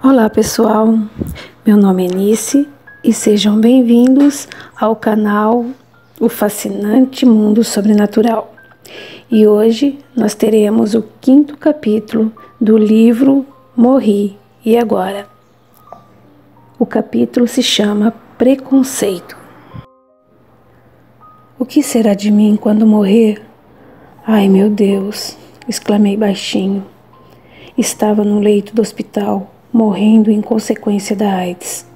Olá pessoal, meu nome é Nice e sejam bem-vindos ao canal O Fascinante Mundo Sobrenatural. E hoje nós teremos o 5º capítulo do livro Morri, e agora? O capítulo se chama Preconceito. O que será de mim quando morrer? Ai meu Deus, exclamei baixinho. Estava no leito do hospital, morrendo em consequência da AIDS.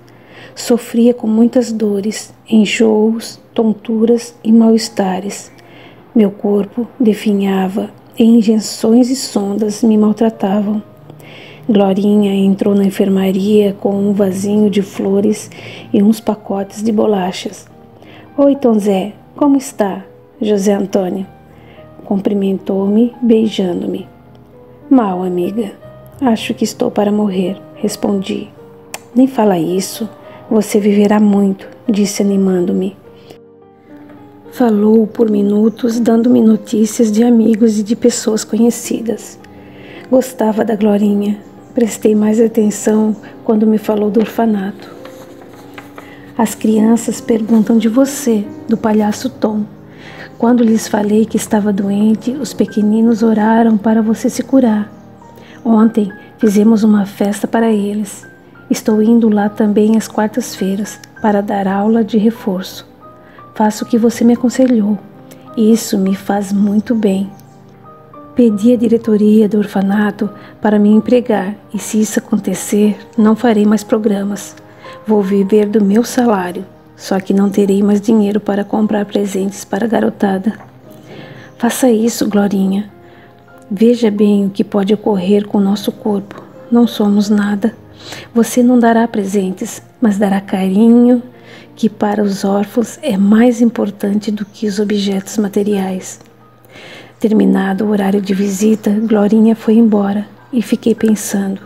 Sofria com muitas dores, enjoos, tonturas e mal-estares. Meu corpo definhava e injeções e sondas me maltratavam. Glorinha entrou na enfermaria com um vasinho de flores e uns pacotes de bolachas. Oi, Tom Zé, como está? José Antônio. Cumprimentou-me, beijando-me. Mal, amiga. Acho que estou para morrer, respondi. Nem fala isso. Você viverá muito, disse animando-me. Falou por minutos, dando-me notícias de amigos e de pessoas conhecidas. Gostava da Glorinha. Prestei mais atenção quando me falou do orfanato. As crianças perguntam de você, do palhaço Tom. Quando lhes falei que estava doente, os pequeninos oraram para você se curar. Ontem fizemos uma festa para eles. Estou indo lá também às quartas-feiras para dar aula de reforço. Faço o que você me aconselhou. Isso me faz muito bem. Pedi à diretoria do orfanato para me empregar e, se isso acontecer, não farei mais programas. Vou viver do meu salário. Só que não terei mais dinheiro para comprar presentes para a garotada. Faça isso, Glorinha. Veja bem o que pode ocorrer com o nosso corpo. Não somos nada. Você não dará presentes, mas dará carinho, que para os órfãos é mais importante do que os objetos materiais. Terminado o horário de visita, Glorinha foi embora e fiquei pensando.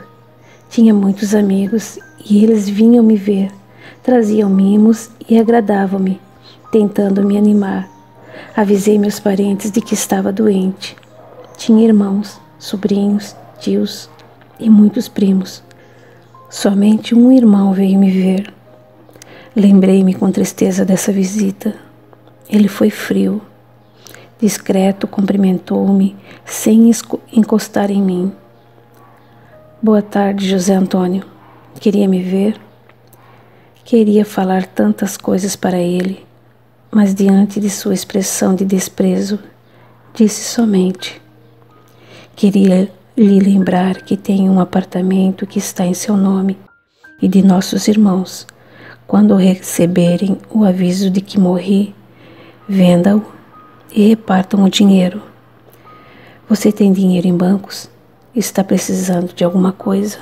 Tinha muitos amigos e eles vinham me ver. Traziam mimos e agradavam-me, tentando me animar. Avisei meus parentes de que estava doente. Tinha irmãos, sobrinhos, tios e muitos primos. Somente um irmão veio me ver. Lembrei-me com tristeza dessa visita. Ele foi frio. Discreto, cumprimentou-me, sem encostar em mim. Boa tarde, José Antônio. Queria me ver? Queria falar tantas coisas para ele, mas diante de sua expressão de desprezo, disse somente: queria lhe lembrar que tenho um apartamento que está em seu nome e de nossos irmãos. Quando receberem o aviso de que morri, venda-o e repartam o dinheiro. Você tem dinheiro em bancos? Está precisando de alguma coisa?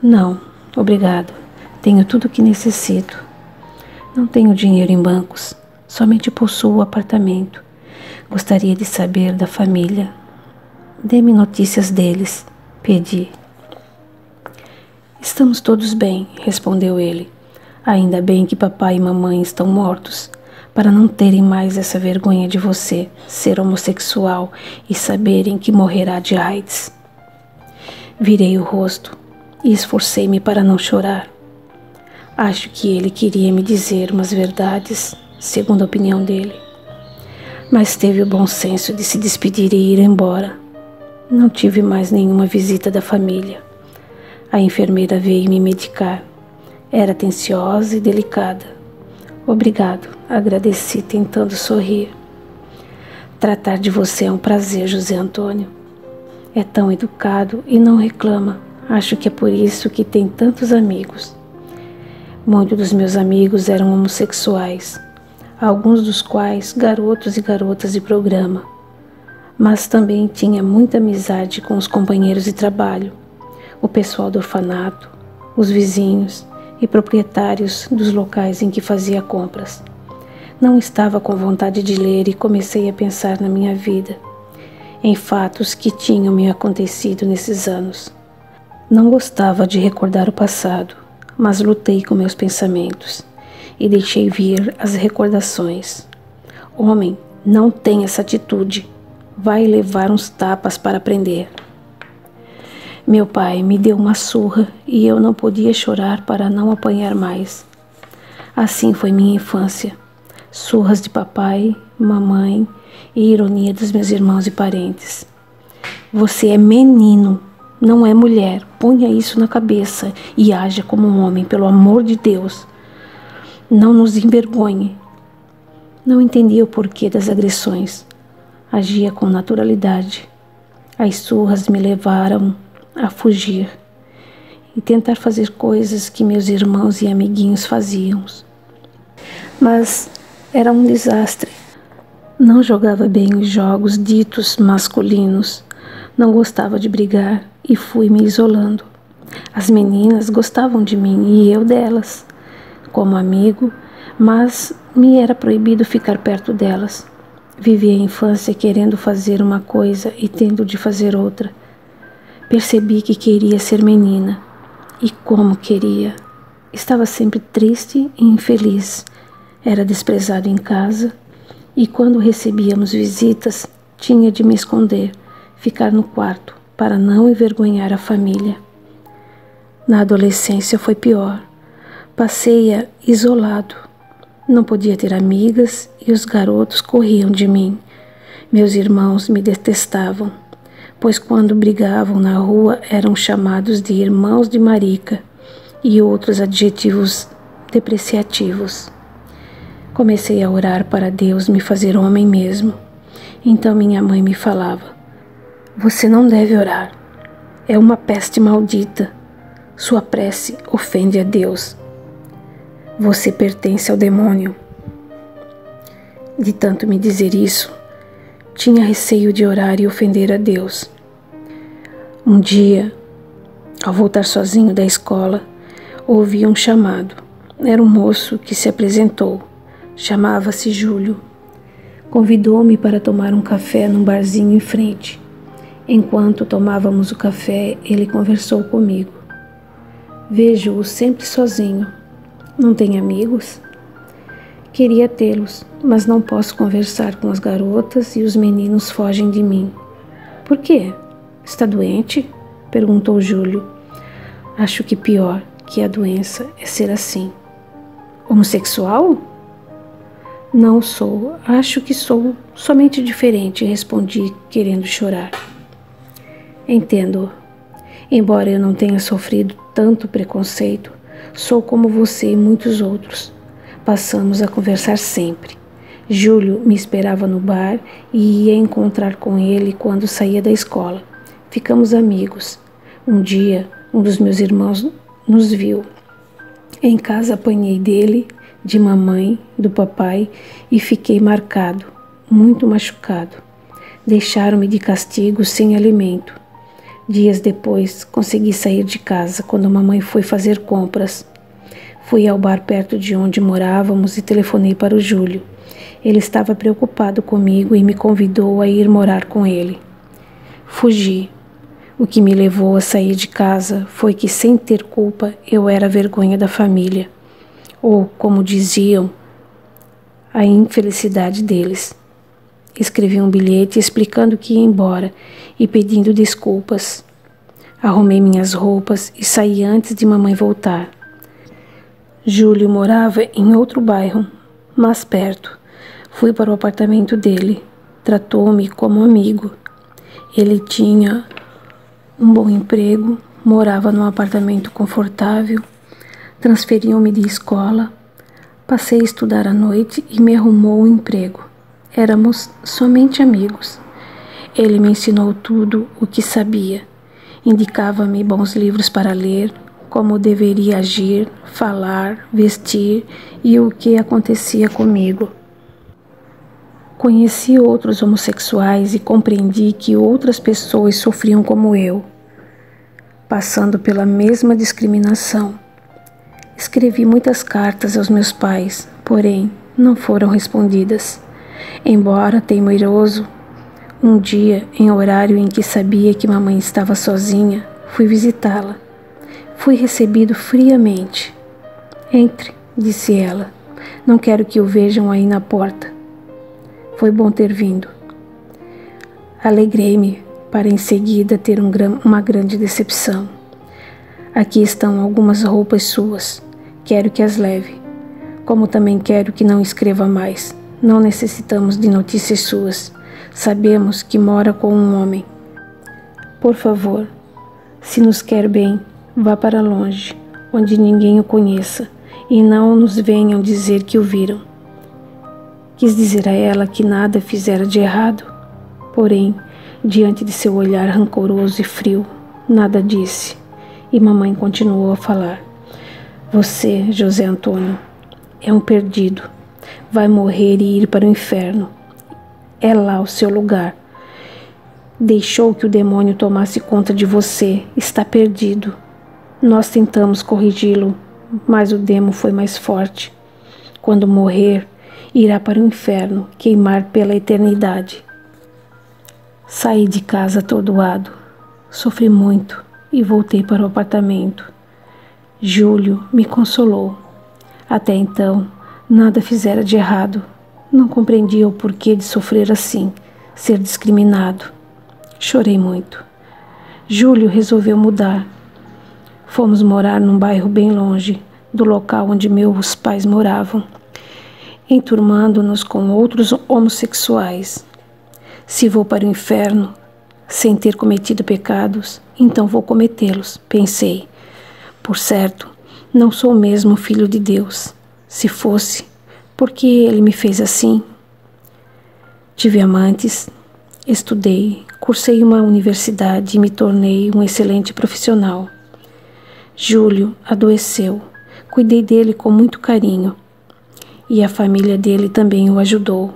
Não, obrigado. Tenho tudo o que necessito. Não tenho dinheiro em bancos, somente possuo o apartamento. Gostaria de saber da família. Dê-me notícias deles, pedi. Estamos todos bem, respondeu ele. Ainda bem que papai e mamãe estão mortos, para não terem mais essa vergonha de você ser homossexual e saberem que morrerá de AIDS. Virei o rosto e esforcei-me para não chorar. Acho que ele queria me dizer umas verdades, segundo a opinião dele. Mas teve o bom senso de se despedir e ir embora. Não tive mais nenhuma visita da família. A enfermeira veio me medicar. Era atenciosa e delicada. Obrigado, agradeci tentando sorrir. Tratar de você é um prazer, José Antônio. É tão educado e não reclama. Acho que é por isso que tem tantos amigos. Muitos dos meus amigos eram homossexuais, alguns dos quais garotos e garotas de programa. Mas também tinha muita amizade com os companheiros de trabalho, o pessoal do orfanato, os vizinhos e proprietários dos locais em que fazia compras. Não estava com vontade de ler e comecei a pensar na minha vida, em fatos que tinham me acontecido nesses anos. Não gostava de recordar o passado, mas lutei com meus pensamentos e deixei vir as recordações. Homem, não tem essa atitude. Vai levar uns tapas para aprender. Meu pai me deu uma surra e eu não podia chorar para não apanhar mais. Assim foi minha infância. Surras de papai, mamãe e ironia dos meus irmãos e parentes. Você é menino, não é mulher. Ponha isso na cabeça e haja como um homem, pelo amor de Deus. Não nos envergonhe. Não entendia o porquê das agressões. Agia com naturalidade. As surras me levaram a fugir e tentar fazer coisas que meus irmãos e amiguinhos faziam. Mas era um desastre. Não jogava bem os jogos ditos masculinos. Não gostava de brigar e fui me isolando. As meninas gostavam de mim e eu delas, como amigo, mas me era proibido ficar perto delas. Vivi a infância querendo fazer uma coisa e tendo de fazer outra. Percebi que queria ser menina. E como queria! Estava sempre triste e infeliz. Era desprezado em casa e quando recebíamos visitas, tinha de me esconder, ficar no quarto para não envergonhar a família. Na adolescência foi pior. Passei-a isolado. Não podia ter amigas e os garotos corriam de mim. Meus irmãos me detestavam, pois quando brigavam na rua eram chamados de irmãos de marica e outros adjetivos depreciativos. Comecei a orar para Deus me fazer homem mesmo. Então minha mãe me falava: você não deve orar. É uma peste maldita. Sua prece ofende a Deus. Você pertence ao demônio. De tanto me dizer isso, tinha receio de orar e ofender a Deus. Um dia, ao voltar sozinho da escola, ouvi um chamado. Era um moço que se apresentou. Chamava-se Júlio. Convidou-me para tomar um café num barzinho em frente. Enquanto tomávamos o café, ele conversou comigo. Vejo-o sempre sozinho. Não tem amigos? Queria tê-los, mas não posso conversar com as garotas e os meninos fogem de mim. Por quê? Está doente? Perguntou Júlio. Acho que pior que a doença é ser assim. Homossexual? Não sou. Acho que sou somente diferente, respondi, querendo chorar. Entendo. Embora eu não tenha sofrido tanto preconceito, sou como você e muitos outros. Passamos a conversar sempre. Júlio me esperava no bar e ia encontrar com ele quando saía da escola. Ficamos amigos. Um dia, um dos meus irmãos nos viu. Em casa apanhei dele, de mamãe, do papai e fiquei marcado, muito machucado. Deixaram-me de castigo sem alimento. Dias depois, consegui sair de casa quando a mamãe foi fazer compras. Fui ao bar perto de onde morávamos e telefonei para o Júlio. Ele estava preocupado comigo e me convidou a ir morar com ele. Fugi. O que me levou a sair de casa foi que, sem ter culpa, eu era a vergonha da família. Ou, como diziam, a infelicidade deles. Escrevi um bilhete explicando que ia embora e pedindo desculpas. Arrumei minhas roupas e saí antes de mamãe voltar. Júlio morava em outro bairro, mais perto. Fui para o apartamento dele. Tratou-me como amigo. Ele tinha um bom emprego, morava num apartamento confortável. Transferiam-me de escola, passei a estudar à noite e me arrumou um emprego. Éramos somente amigos. Ele me ensinou tudo o que sabia. Indicava-me bons livros para ler, como deveria agir, falar, vestir e o que acontecia comigo. Conheci outros homossexuais e compreendi que outras pessoas sofriam como eu, passando pela mesma discriminação. Escrevi muitas cartas aos meus pais, porém não foram respondidas. Embora teimoso, um dia, em horário em que sabia que mamãe estava sozinha, fui visitá-la. Fui recebido friamente. Entre, disse ela. Não quero que o vejam aí na porta. Foi bom ter vindo. Alegrei-me. para em seguida ter uma grande decepção. Aqui estão algumas roupas suas. Quero que as leve. Como também quero que não escreva mais. Não necessitamos de notícias suas. Sabemos que mora com um homem. Por favor, se nos quer bem, vá para longe, onde ninguém o conheça, e não nos venham dizer que o viram. Quis dizer a ela que nada fizera de errado, porém, diante de seu olhar rancoroso e frio, nada disse, e mamãe continuou a falar. Você, José Antônio, é um perdido. Vai morrer e ir para o inferno. É lá o seu lugar. Deixou que o demônio tomasse conta de você. Está perdido. Nós tentamos corrigi-lo, mas o demo foi mais forte. Quando morrer, irá para o inferno, queimar pela eternidade. Saí de casa atordoado. Sofri muito e voltei para o apartamento. Júlio me consolou. Até então, nada fizera de errado. Não compreendia o porquê de sofrer assim, ser discriminado. Chorei muito. Júlio resolveu mudar. Fomos morar num bairro bem longe do local onde meus pais moravam, enturmando-nos com outros homossexuais. Se vou para o inferno sem ter cometido pecados, então vou cometê-los, pensei. Por certo, não sou mesmo filho de Deus. Se fosse, por que ele me fez assim? Tive amantes, estudei, cursei uma universidade e me tornei um excelente profissional. Júlio adoeceu. Cuidei dele com muito carinho. E a família dele também o ajudou.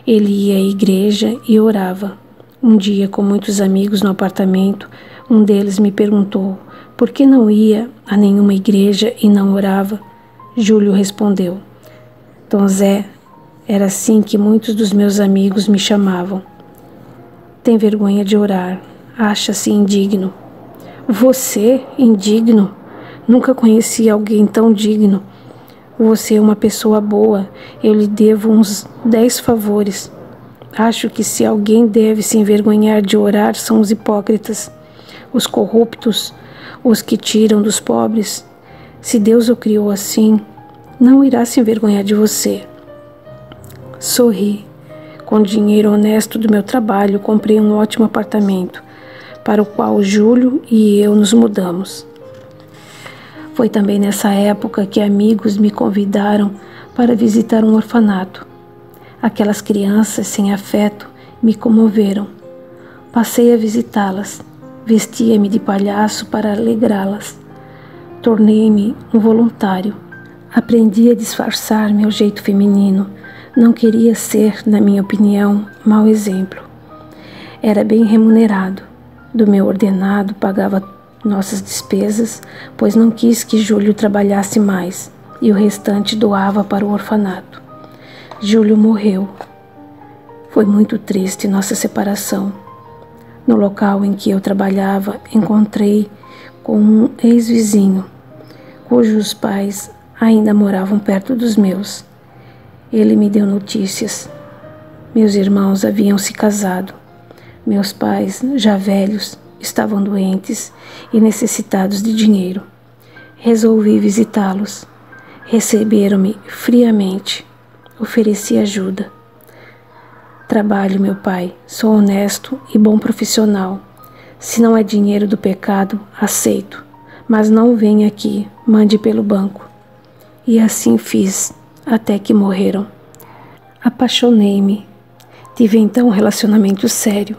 Ele ia à igreja e orava. Um dia, com muitos amigos no apartamento, um deles me perguntou por que não ia a nenhuma igreja e não orava. Júlio respondeu: Tom Zé, era assim que muitos dos meus amigos me chamavam. Tem vergonha de orar, acha-se indigno. Você, indigno? Nunca conheci alguém tão digno. Você é uma pessoa boa, eu lhe devo uns 10 favores. Acho que se alguém deve se envergonhar de orar são os hipócritas, os corruptos, os que tiram dos pobres. Se Deus o criou assim, não irá se envergonhar de você. Sorri. Com o dinheiro honesto do meu trabalho, comprei um ótimo apartamento, para o qual Júlio e eu nos mudamos. Foi também nessa época que amigos me convidaram para visitar um orfanato. Aquelas crianças sem afeto me comoveram. Passei a visitá-las. Vestia-me de palhaço para alegrá-las. Tornei-me um voluntário. Aprendi a disfarçar meu jeito feminino. Não queria ser, na minha opinião, mau exemplo. Era bem remunerado. Do meu ordenado pagava nossas despesas, pois não quis que Júlio trabalhasse mais, e o restante doava para o orfanato. Júlio morreu. Foi muito triste nossa separação. No local em que eu trabalhava, encontrei com um ex-vizinho, cujos pais ainda moravam perto dos meus. Ele me deu notícias. Meus irmãos haviam se casado. Meus pais, já velhos, estavam doentes e necessitados de dinheiro. Resolvi visitá-los. Receberam-me friamente. Ofereci ajuda. Trabalho, meu pai. Sou honesto e bom profissional. Se não é dinheiro do pecado, aceito. Mas não venha aqui, mande pelo banco. E assim fiz, até que morreram. Apaixonei-me. Tive então um relacionamento sério.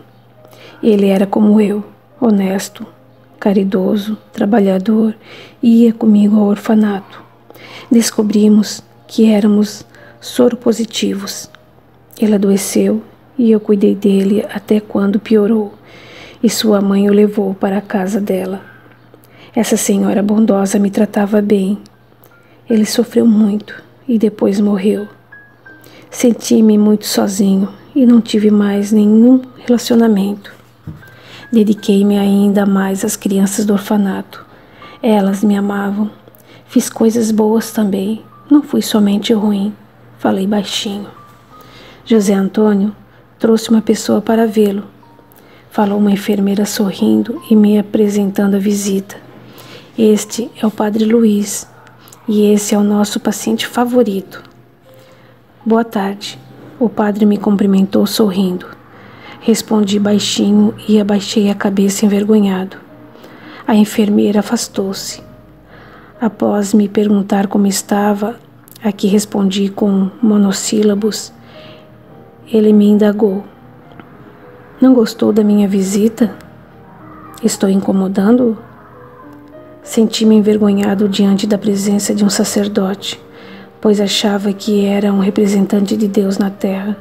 Ele era como eu, honesto, caridoso, trabalhador, e ia comigo ao orfanato. Descobrimos que éramos soropositivos. Ele adoeceu e eu cuidei dele até quando piorou, e sua mãe o levou para a casa dela. Essa senhora bondosa me tratava bem. Ele sofreu muito e depois morreu. Senti-me muito sozinho e não tive mais nenhum relacionamento. Dediquei-me ainda mais às crianças do orfanato. Elas me amavam. Fiz coisas boas também. Não fui somente ruim. Falei baixinho. José Antônio trouxe uma pessoa para vê-lo. falou uma enfermeira sorrindo e me apresentando a visita. Este é o Padre Luiz e esse é o nosso paciente favorito. Boa tarde. O padre me cumprimentou sorrindo. Respondi baixinho e abaixei a cabeça envergonhado. A enfermeira afastou-se. Após me perguntar como estava, a que respondi com monossílabos, ele me indagou. Não gostou da minha visita? Estou incomodando-o? Senti-me envergonhado diante da presença de um sacerdote, pois achava que era um representante de Deus na terra.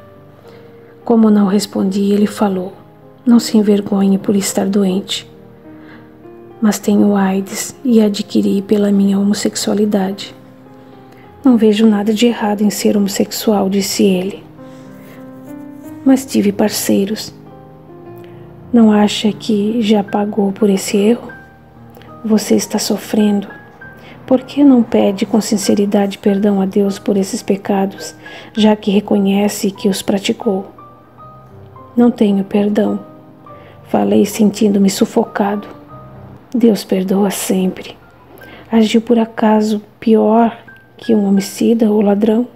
Como não respondi, ele falou: não se envergonhe por estar doente, mas tenho AIDS e adquiri pela minha homossexualidade. Não vejo nada de errado em ser homossexual, disse ele. Mas tive parceiros. Não acha que já pagou por esse erro? Você está sofrendo. Por que não pede com sinceridade perdão a Deus por esses pecados, já que reconhece que os praticou? Não tenho perdão. Falei sentindo-me sufocado. Deus perdoa sempre. Agiu por acaso pior que um homicida ou ladrão?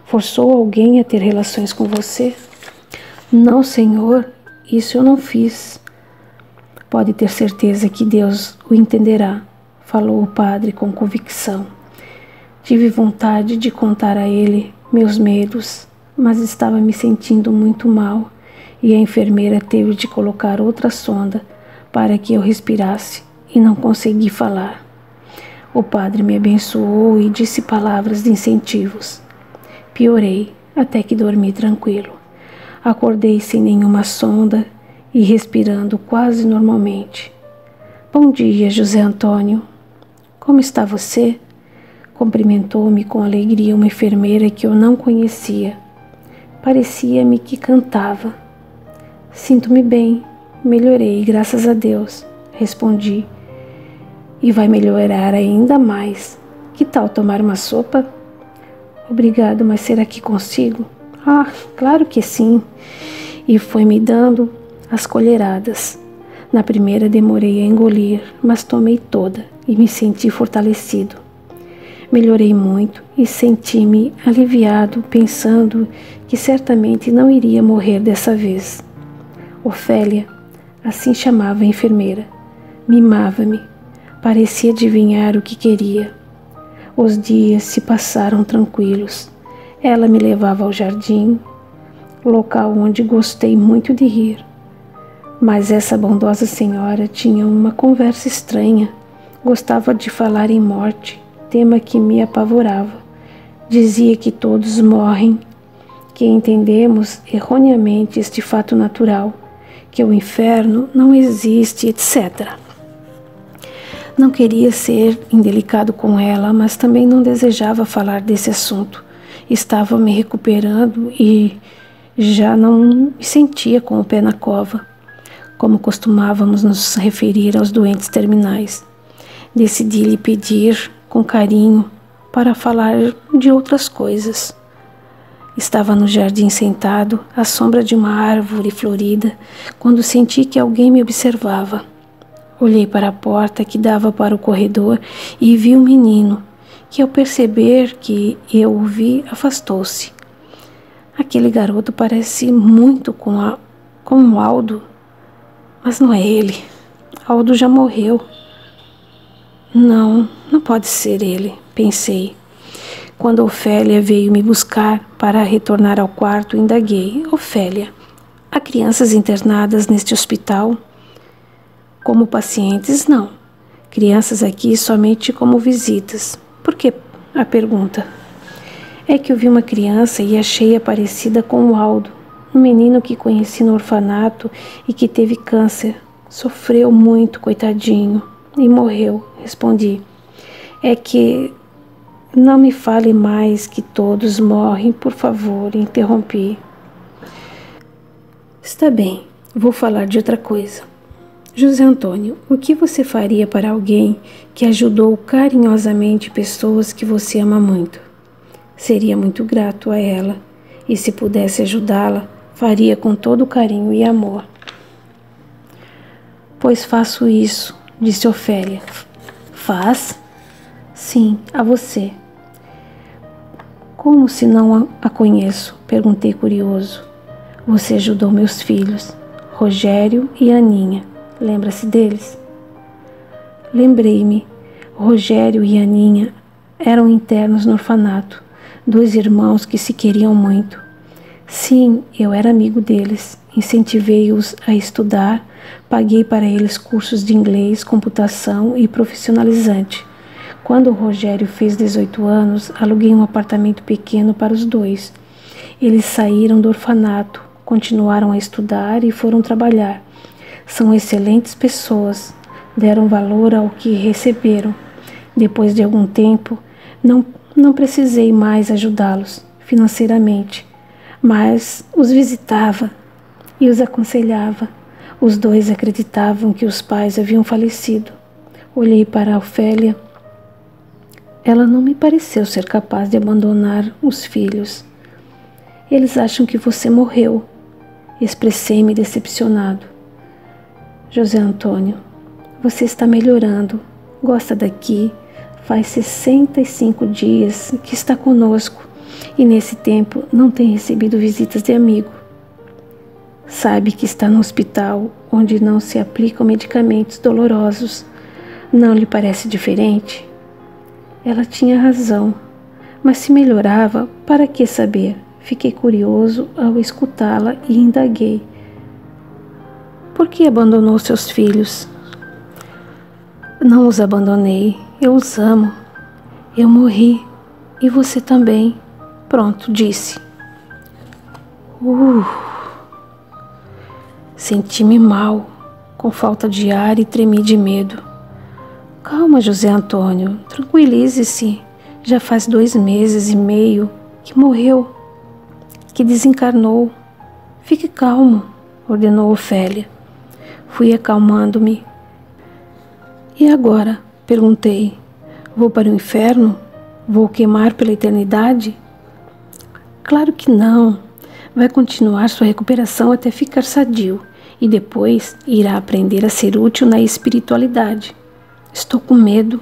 Forçou alguém a ter relações com você? Não, Senhor, isso eu não fiz. Pode ter certeza que Deus o entenderá, falou o padre com convicção. Tive vontade de contar a ele meus medos, mas estava me sentindo muito mal e a enfermeira teve de colocar outra sonda para que eu respirasse e não consegui falar. O padre me abençoou e disse palavras de incentivos. Piorei até que dormi tranquilo. Acordei sem nenhuma sonda e respirando quase normalmente. Bom dia, José Antônio. Como está você? Cumprimentou-me com alegria uma enfermeira que eu não conhecia. Parecia-me que cantava. Sinto-me bem, melhorei, graças a Deus, respondi. E vai melhorar ainda mais. Que tal tomar uma sopa? Obrigado, mas será que consigo? Ah, claro que sim. E foi me dando as colheradas. Na primeira demorei a engolir, mas tomei toda e me senti fortalecido. Melhorei muito e senti-me aliviado, pensando que certamente não iria morrer dessa vez. Ofélia, assim chamava a enfermeira, mimava-me, parecia adivinhar o que queria. Os dias se passaram tranquilos. Ela me levava ao jardim, local onde gostei muito de rir. Mas essa bondosa senhora tinha uma conversa estranha. Gostava de falar em morte, tema que me apavorava. Dizia que todos morrem, que entendemos erroneamente este fato natural, que o inferno não existe, etc. Não queria ser indelicado com ela, mas também não desejava falar desse assunto. Estava me recuperando e já não me sentia com o pé na cova, como costumávamos nos referir aos doentes terminais. Decidi lhe pedir com carinho para falar de outras coisas. Estava no jardim sentado, à sombra de uma árvore florida, quando senti que alguém me observava. Olhei para a porta que dava para o corredor e vi um menino, que ao perceber que eu o vi, afastou-se. Aquele garoto parece muito com o Aldo, mas não é ele. Aldo já morreu. Não pode ser ele, pensei. Quando Ofélia veio me buscar para retornar ao quarto, indaguei. Ofélia, há crianças internadas neste hospital? Como pacientes, não. Crianças aqui somente como visitas. Por que a pergunta? É que eu vi uma criança e achei-a parecida com o Aldo, um menino que conheci no orfanato e que teve câncer. Sofreu muito, coitadinho, e morreu, respondi. É que não me fale mais que todos morrem, por favor, interrompi. Está bem, vou falar de outra coisa. José Antônio, o que você faria para alguém que ajudou carinhosamente pessoas que você ama muito? Seria muito grato a ela, e se pudesse ajudá-la, faria com todo carinho e amor. Pois faço isso, disse Ofélia. Faz? Sim, a você. Como se não a conheço? Perguntei curioso. Você ajudou meus filhos, Rogério e Aninha. Lembra-se deles? Lembrei-me. Rogério e Aninha eram internos no orfanato, 2 irmãos que se queriam muito. Sim, eu era amigo deles, incentivei-os a estudar, paguei para eles cursos de inglês, computação e profissionalizante. Quando o Rogério fez 18 anos, aluguei um apartamento pequeno para os 2. Eles saíram do orfanato, continuaram a estudar e foram trabalhar. São excelentes pessoas, deram valor ao que receberam. Depois de algum tempo, não precisei mais ajudá-los financeiramente, mas os visitava e os aconselhava. Os 2 acreditavam que os pais haviam falecido. Olhei para a Ofélia. Ela não me pareceu ser capaz de abandonar os filhos. Eles acham que você morreu. Expressei-me decepcionado. José Antônio, você está melhorando. Gosta daqui. Faz 65 dias que está conosco e nesse tempo não tem recebido visitas de amigo. Sabe que está no hospital onde não se aplicam medicamentos dolorosos. Não lhe parece diferente? Ela tinha razão, mas se melhorava, para que saber? Fiquei curioso ao escutá-la e indaguei. Por que abandonou seus filhos? Não os abandonei, eu os amo. Eu morri e você também. Pronto, disse. Senti-me mal, com falta de ar e tremi de medo. Calma, José Antônio, tranquilize-se. Já faz 2 meses e meio que morreu, que desencarnou. Fique calmo, ordenou Ofélia. Fui acalmando-me. E agora? Perguntei. Vou para o inferno? Vou queimar pela eternidade? Claro que não. Vai continuar sua recuperação até ficar sadio e depois irá aprender a ser útil na espiritualidade. Estou com medo.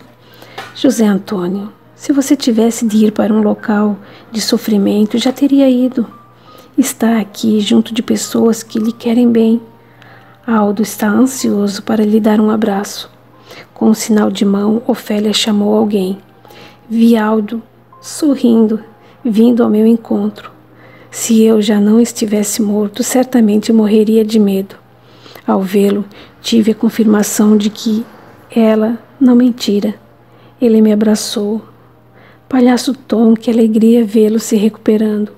José Antônio, se você tivesse de ir para um local de sofrimento, já teria ido. Está aqui junto de pessoas que lhe querem bem. Aldo está ansioso para lhe dar um abraço. Com um sinal de mão, Ofélia chamou alguém. Vi Aldo, sorrindo, vindo ao meu encontro. Se eu já não estivesse morto, certamente morreria de medo. Ao vê-lo, tive a confirmação de que ela não mentira. Ele me abraçou. Palhaço Tom, que alegria vê-lo se recuperando.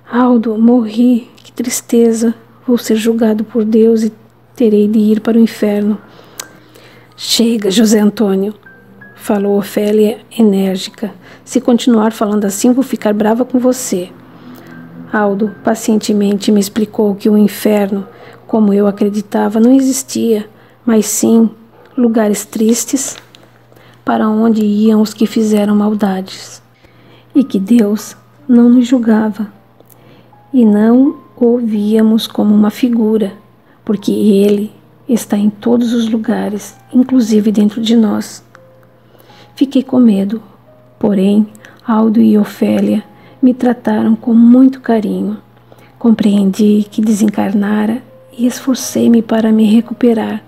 Aldo, morri, que tristeza. Vou ser julgado por Deus e terei de ir para o inferno. Chega, José Antônio, falou Ofélia enérgica. Se continuar falando assim, vou ficar brava com você. Aldo pacientemente me explicou que o inferno, como eu acreditava, não existia, mas sim lugares tristes para onde iam os que fizeram maldades, e que Deus não nos julgava, e não o víamos como uma figura, porque Ele está em todos os lugares, inclusive dentro de nós. Fiquei com medo, porém Aldo e Ofélia me trataram com muito carinho. Compreendi que desencarnara e esforcei-me para me recuperar.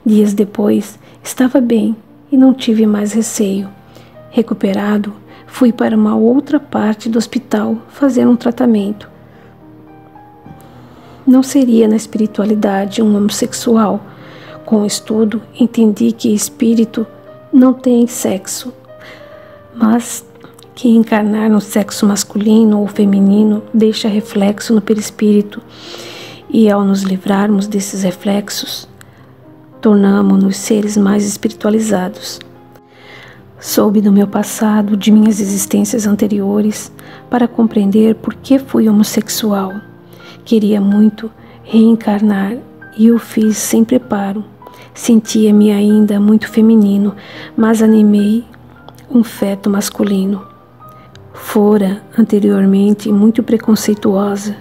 Dias depois, estava bem e não tive mais receio. Recuperado, fui para uma outra parte do hospital fazer um tratamento. Não seria na espiritualidade um homossexual. Com o estudo, entendi que espírito não tem sexo, mas que encarnar no sexo masculino ou feminino deixa reflexo no perispírito, e ao nos livrarmos desses reflexos, tornamo-nos seres mais espiritualizados. Soube do meu passado, de minhas existências anteriores, para compreender por que fui homossexual. Queria muito reencarnar e o fiz sem preparo. Sentia-me ainda muito feminino, mas animei um feto masculino. Fora anteriormente muito preconceituosa.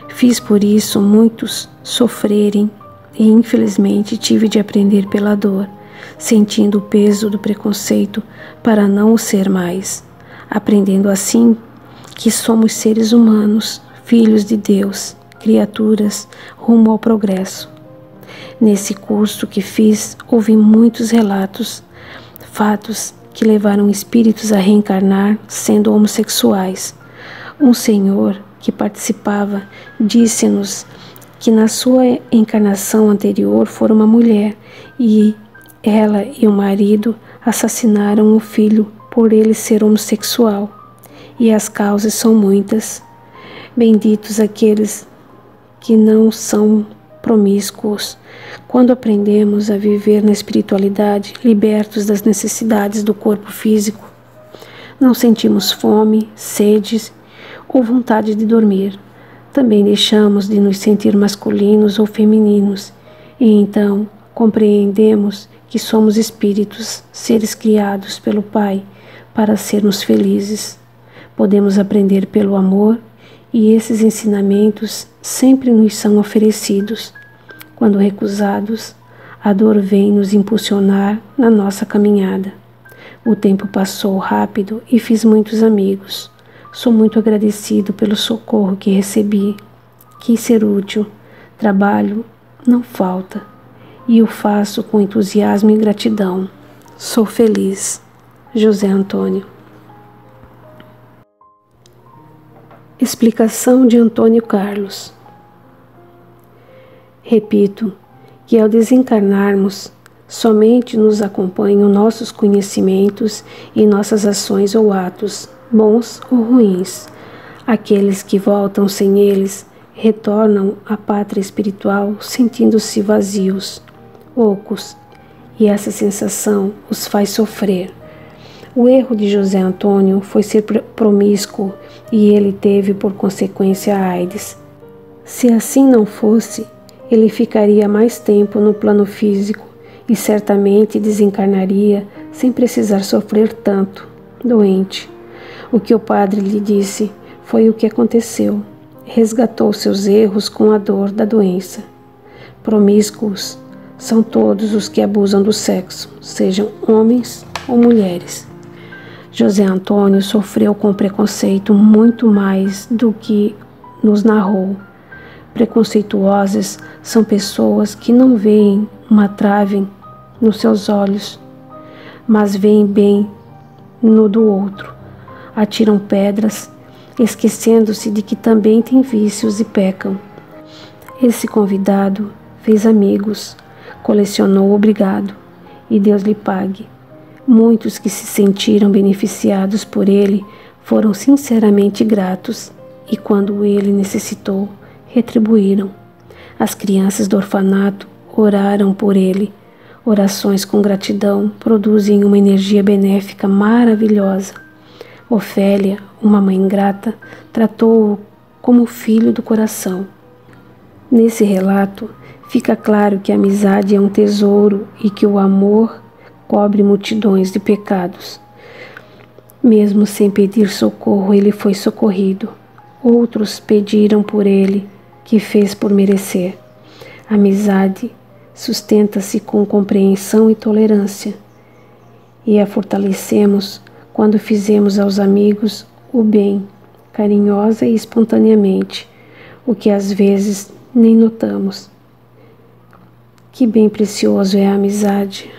Fiz por isso muitos sofrerem e infelizmente tive de aprender pela dor, sentindo o peso do preconceito para não o ser mais, aprendendo assim que somos seres humanos, filhos de Deus, criaturas rumo ao progresso. Nesse curso que fiz, ouvi muitos relatos, fatos que levaram espíritos a reencarnar sendo homossexuais. Um senhor que participava disse-nos que na sua encarnação anterior fora uma mulher e ela e o marido assassinaram o filho por ele ser homossexual. E as causas são muitas. Benditos aqueles que não são promíscuos. Quando aprendemos a viver na espiritualidade, libertos das necessidades do corpo físico, não sentimos fome, sede ou vontade de dormir. Também deixamos de nos sentir masculinos ou femininos, e então compreendemos que somos espíritos, seres criados pelo Pai para sermos felizes. Podemos aprender pelo amor, e esses ensinamentos sempre nos são oferecidos. Quando recusados, a dor vem nos impulsionar na nossa caminhada. O tempo passou rápido e fiz muitos amigos. Sou muito agradecido pelo socorro que recebi. Quis ser útil. Trabalho não falta e o faço com entusiasmo e gratidão. Sou feliz. José Antônio. Explicação de Antônio Carlos. Repito que ao desencarnarmos, somente nos acompanham nossos conhecimentos e nossas ações ou atos, bons ou ruins. Aqueles que voltam sem eles retornam à pátria espiritual sentindo-se vazios, ocos, e essa sensação os faz sofrer. O erro de José Antônio foi ser promíscuo e ele teve por consequência a AIDS. Se assim não fosse, ele ficaria mais tempo no plano físico e certamente desencarnaria sem precisar sofrer tanto, doente. O que o padre lhe disse foi o que aconteceu. Resgatou seus erros com a dor da doença. Promíscuos são todos os que abusam do sexo, sejam homens ou mulheres. José Antônio sofreu com preconceito muito mais do que nos narrou. Preconceituosas são pessoas que não veem uma trave nos seus olhos, mas veem bem no do outro. Atiram pedras, esquecendo-se de que também têm vícios e pecam. Esse convidado fez amigos, colecionou obrigado, e Deus lhe pague. Muitos que se sentiram beneficiados por ele foram sinceramente gratos e, quando ele necessitou, retribuíram. As crianças do orfanato oraram por ele. Orações com gratidão produzem uma energia benéfica maravilhosa. Ofélia, uma mãe grata, tratou-o como filho do coração. Nesse relato, fica claro que a amizade é um tesouro e que o amor cobre multidões de pecados. Mesmo sem pedir socorro, ele foi socorrido. Outros pediram por ele, que fez por merecer. A amizade sustenta-se com compreensão e tolerância, e a fortalecemos quando fizemos aos amigos o bem, carinhosa e espontaneamente, o que às vezes nem notamos. Que bem precioso é a amizade!